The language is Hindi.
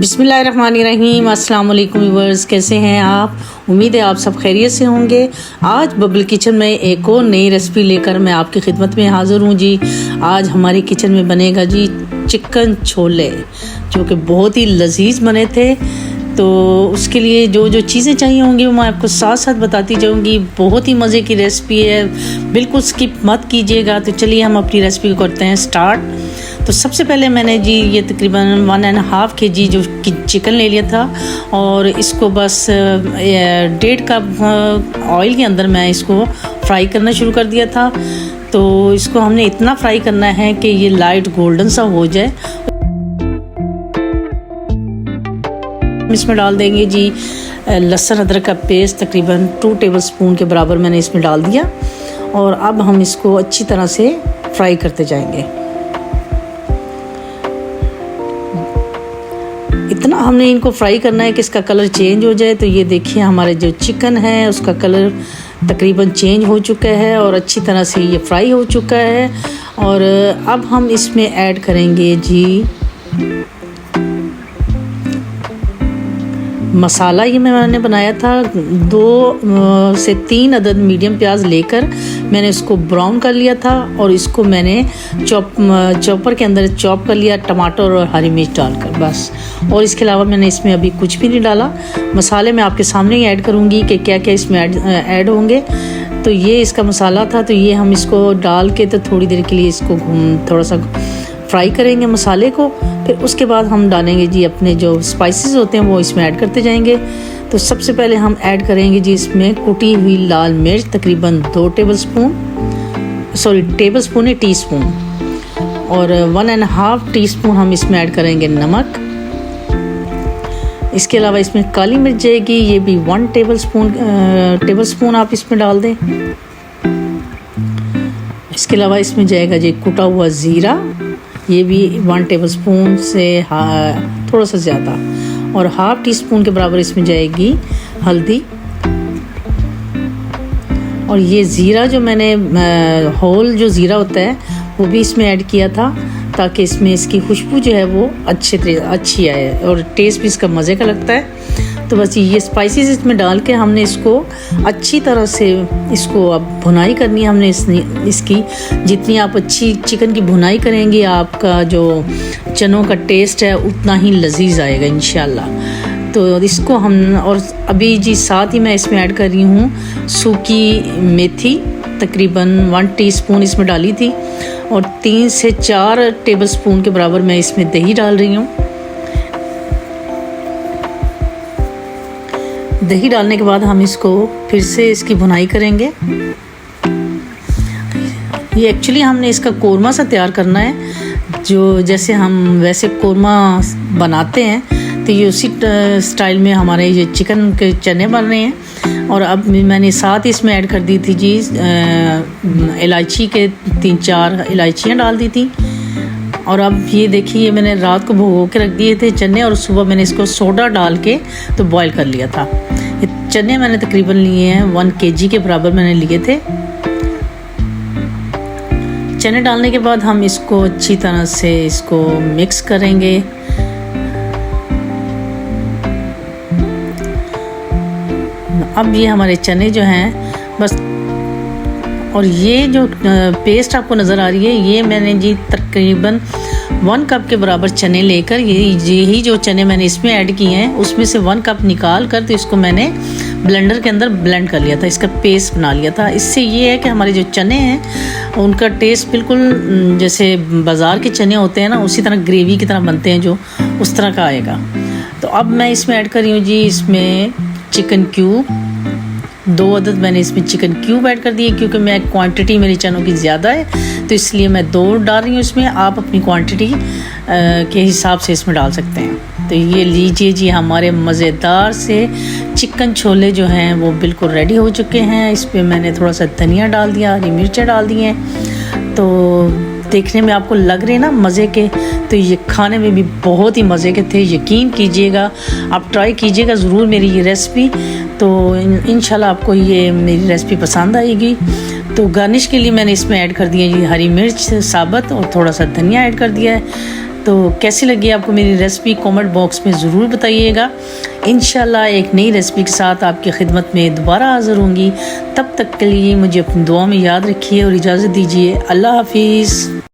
बिस्मिल्लाहिर्रहमानिर्रहीम। अस्सलाम वालेकुम व्यूअर्स, कैसे हैं आप? उम्मीद है आप सब खैरियत से होंगे। आज बबल किचन में एक और नई रेसिपी लेकर मैं आपकी खिदमत में हाज़िर हूँ जी। आज हमारी किचन में बनेगा जी चिकन छोले, जो कि बहुत ही लजीज बने थे। तो उसके लिए जो जो चीज़ें चाहिए होंगी वो मैं आपको साथ साथ बताती जाऊंगी। बहुत ही मज़े की रेसिपी है, बिल्कुल स्किप मत कीजिएगा। तो चलिए हम अपनी रेसिपी को करते हैं स्टार्ट। तो सबसे पहले मैंने जी ये तकरीबन 1.5 kg जो चिकन ले लिया था, और इसको बस 1.5 कप ऑयल के अंदर मैं इसको फ्राई करना शुरू कर दिया था। तो इसको हमने इतना फ्राई करना है कि ये लाइट गोल्डन सा हो जाए। इसमें डाल देंगे जी लहसुन अदरक का पेस्ट, तकरीबन 2 टेबलस्पून के बराबर मैंने इसमें डाल दिया। और अब हम इसको अच्छी तरह से फ्राई करते जाएंगे। इतना हमने इनको फ्राई करना है कि इसका कलर चेंज हो जाए। तो ये देखिए हमारे जो चिकन है उसका कलर तकरीबन चेंज हो चुका है और अच्छी तरह से ये फ्राई हो चुका है। और अब हम इसमें ऐड करेंगे जी मसाला। ये मैंने बनाया था 2 से 3 अदद मीडियम प्याज लेकर मैंने इसको ब्राउन कर लिया था, और इसको मैंने चॉपर के अंदर चॉप कर लिया, टमाटर और हरी मिर्च डालकर बस। और इसके अलावा मैंने इसमें अभी कुछ भी नहीं डाला। मसाले मैं आपके सामने ही ऐड करूँगी कि क्या क्या इसमें ऐड होंगे। तो ये इसका मसाला था। तो ये हम इसको डाल के तो थोड़ी देर के लिए इसको थोड़ा सा फ्राई करेंगे मसाले को। फिर उसके बाद हम डालेंगे जी अपने जो स्पाइसेस होते हैं वो इसमें ऐड करते जाएंगे। तो सबसे पहले हम ऐड करेंगे जी इसमें कुटी हुई लाल मिर्च, तकरीबन 2 टेबलस्पून है टीस्पून, और 1.5 टीस्पून हम इसमें ऐड करेंगे नमक। इसके अलावा इसमें काली मिर्च जाएगी, ये भी 1 टेबलस्पून आप इसमें डाल दें। इसके अलावा इसमें जाएगा जी कुटा हुआ ज़ीरा, ये भी 1 टेबलस्पून से थोड़ा सा ज़्यादा, और 1/2 टीस्पून के बराबर इसमें जाएगी हल्दी। और ये ज़ीरा जो मैंने होल जो ज़ीरा होता है वो भी इसमें ऐड किया था, ताकि इसमें इसकी खुशबू जो है वो अच्छी आए और टेस्ट भी इसका मज़े का लगता है। तो बस ये स्पाइसेस इसमें डाल के हमने इसको अच्छी तरह से इसको अब भुनाई करनी है। हमने इसकी जितनी आप अच्छी चिकन की भुनाई करेंगे, आपका जो चनों का टेस्ट है उतना ही लजीज आएगा इंशाल्लाह। तो इसको हम, और अभी जी साथ ही मैं इसमें ऐड कर रही हूँ सूखी मेथी, तकरीबन 1 टीस्पून इसमें डाली थी, और 3 से 4 टेबलस्पून के बराबर मैं इसमें दही डाल रही हूँ। दही डालने के बाद हम इसको फिर से इसकी भुनाई करेंगे। ये एक्चुअली हमने इसका कोरमा सा तैयार करना है, जो जैसे हम वैसे कोरमा बनाते हैं, तो ये उसी स्टाइल में हमारे ये चिकन के चने बन रहे हैं। और अब मैंने साथ इसमें ऐड कर दी थी जी इलायची के 3-4 इलायचियाँ डाल दी थी। और अब ये देखिए मैंने रात को भिगो के रख दिए थे चने, और सुबह मैंने इसको सोडा डाल के तो बॉईल कर लिया था। ये चने मैंने तकरीबन लिए हैं 1 kg के बराबर मैंने लिए थे। चने डालने के बाद हम इसको अच्छी तरह से इसको मिक्स करेंगे। अब ये हमारे चने जो हैं बस, और ये जो पेस्ट आपको नज़र आ रही है, ये मैंने जी तकरीबन 1 कप के बराबर चने लेकर यही जो चने मैंने इसमें ऐड किए हैं उसमें से 1 कप निकाल कर तो इसको मैंने ब्लेंडर के अंदर ब्लेंड कर लिया था, इसका पेस्ट बना लिया था। इससे ये है कि हमारे जो चने हैं उनका टेस्ट बिल्कुल जैसे बाज़ार के चने होते हैं ना, उसी तरह ग्रेवी की तरह बनते हैं, जो उस तरह का आएगा। तो अब मैं इसमें ऐड कर रही हूँ जी इसमें चिकन क्यूब, 2 अदद मैंने इसमें चिकन क्यूब ऐड कर दिए, क्योंकि मैं क्वांटिटी मेरी चनों की ज़्यादा है तो इसलिए मैं 2 डाल रही हूँ इसमें। आप अपनी क्वांटिटी के हिसाब से इसमें डाल सकते हैं। तो ये लीजिए जी हमारे मज़ेदार से चिकन छोले जो हैं वो बिल्कुल रेडी हो चुके हैं। इस पर मैंने थोड़ा सा धनिया डाल दिया, हरी मिर्चें डाल दी हैं। तो देखने में आपको लग रहे ना मज़े के, तो ये खाने में भी बहुत ही मज़े के थे। यकीन कीजिएगा, आप ट्राई कीजिएगा ज़रूर मेरी ये रेसिपी। तो इंशाल्लाह आपको ये मेरी रेसिपी पसंद आएगी। तो गार्निश के लिए मैंने इसमें ऐड कर दिया ये हरी मिर्च साबुत और थोड़ा सा धनिया ऐड कर दिया है। तो कैसी लगी आपको मेरी रेसिपी कमेंट बॉक्स में ज़रूर बताइएगा। इंशाल्लाह एक नई रेसिपी के साथ आपकी खिदमत में दोबारा हाज़िर होंगी। तब तक के लिए मुझे अपनी दुआ में याद रखिए और इजाज़त दीजिए। अल्लाह हाफिज़।